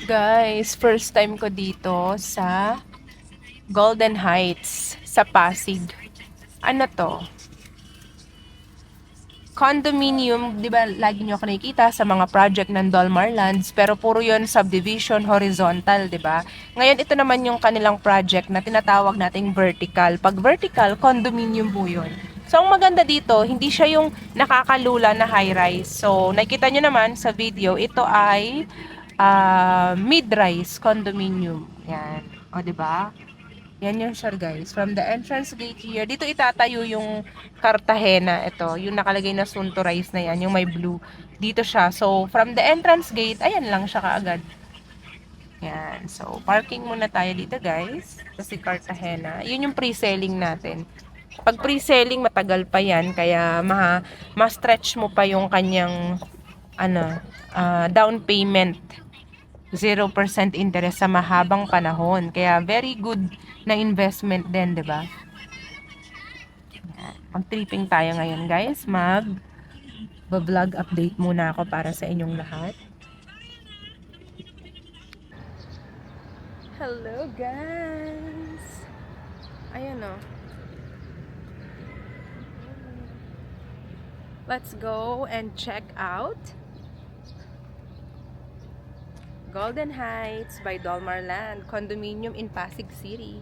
Guys, first time ko dito sa Golden Heights sa Pasig. Ano to? Condominium, di ba lagi nyo ako nakikita sa mga project ng Dolmar Lands, pero puro yon subdivision, horizontal, di ba? Ngayon, ito naman yung kanilang project na tinatawag nating vertical. Pag vertical, condominium po yun. So, ang maganda dito, hindi siya yung nakakalula na high-rise. So, nakita nyo naman sa video, ito ay mid-rise condominium. Yan. O, di ba? Yan yung siya guys. From the entrance gate here, dito itatayo yung Cartagena. Ito, yung nakalagay na Suntorized na yan, yung may blue. Dito siya. So, from the entrance gate, ayan lang siya kaagad. Yan. So, parking muna tayo dito guys. Kasi Cartagena. Yun yung pre-selling natin. Pag pre-selling, matagal pa yan. Kaya, ma-stretch mo pa yung kanyang down payment. 0% interest sa mahabang panahon. Kaya very good na investment din, 'di ba? Mag-tripping tayo ngayon, guys. Mag-vlog update muna ako para sa inyong lahat. Hello, guys. Ayan oh. Let's go and check out Golden Heights by Dolmar Land Condominium in Pasig City.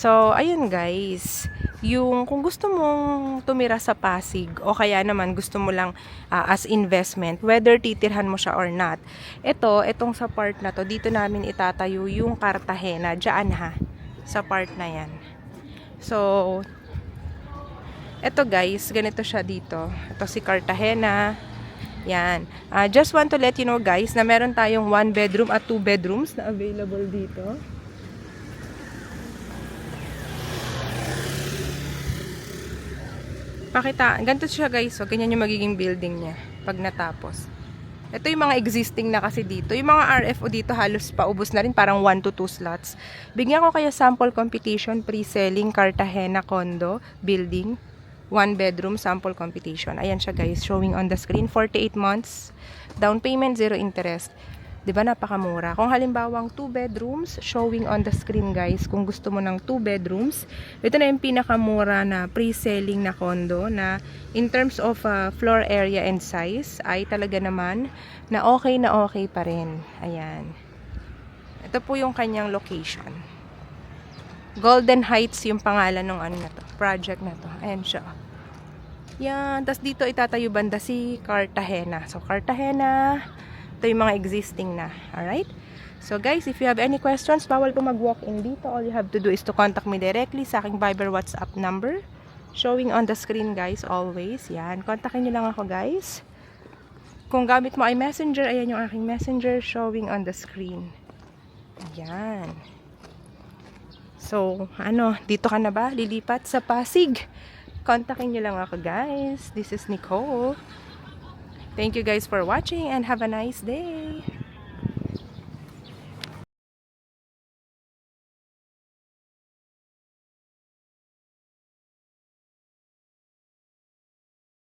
So, ayun guys, yung kung gusto mong tumira sa Pasig o kaya naman gusto mo lang as investment, whether titirhan mo siya or not, itong sa part na to, dito namin itatayo yung Cartagena, dyan ha, sa part na yan. So, ito guys, ganito siya dito. Ito si Cartagena. Yan. Just want to let you know guys na meron tayong 1 bedroom at 2 bedrooms na available dito. Pakita, ganito siya guys, so ganyan yung magiging building niya pag natapos. Ito yung mga existing na kasi dito. Yung mga RFO dito halos paubos na rin, parang 1 to 2 slots. Bigyan ko kayo sample competition, pre-selling Cartagena condo building, 1 bedroom sample competition. Ayan siya guys, showing on the screen, 48 months, down payment 0 interest. 'Di ba napakamura? Kung halimbawang 2 bedrooms, showing on the screen guys, kung gusto mo ng 2 bedrooms, ito na yung pinakamura na pre-selling na condo na in terms of floor area and size ay talaga naman na okay pa rin. Ayan. Ito po yung kanyang location. Golden Heights yung pangalan ng ano na to, project na to. Ayan siya. Yan. Tapos dito itatayo banda si Cartagena. So Cartagena, ito yung mga existing na. Alright? So guys, if you have any questions, bawal po mag-walk-in dito. All you have to do is to contact me directly sa aking Viber WhatsApp number. Showing on the screen guys, always. Yan. Kontakin nyo lang ako guys. Kung gamit mo ay messenger, ayan yung aking messenger showing on the screen. Yan. So, dito ka na ba? Lilipat sa Pasig? Kontakin nyo lang ako guys. This is Nicole. Thank you guys for watching and have a nice day.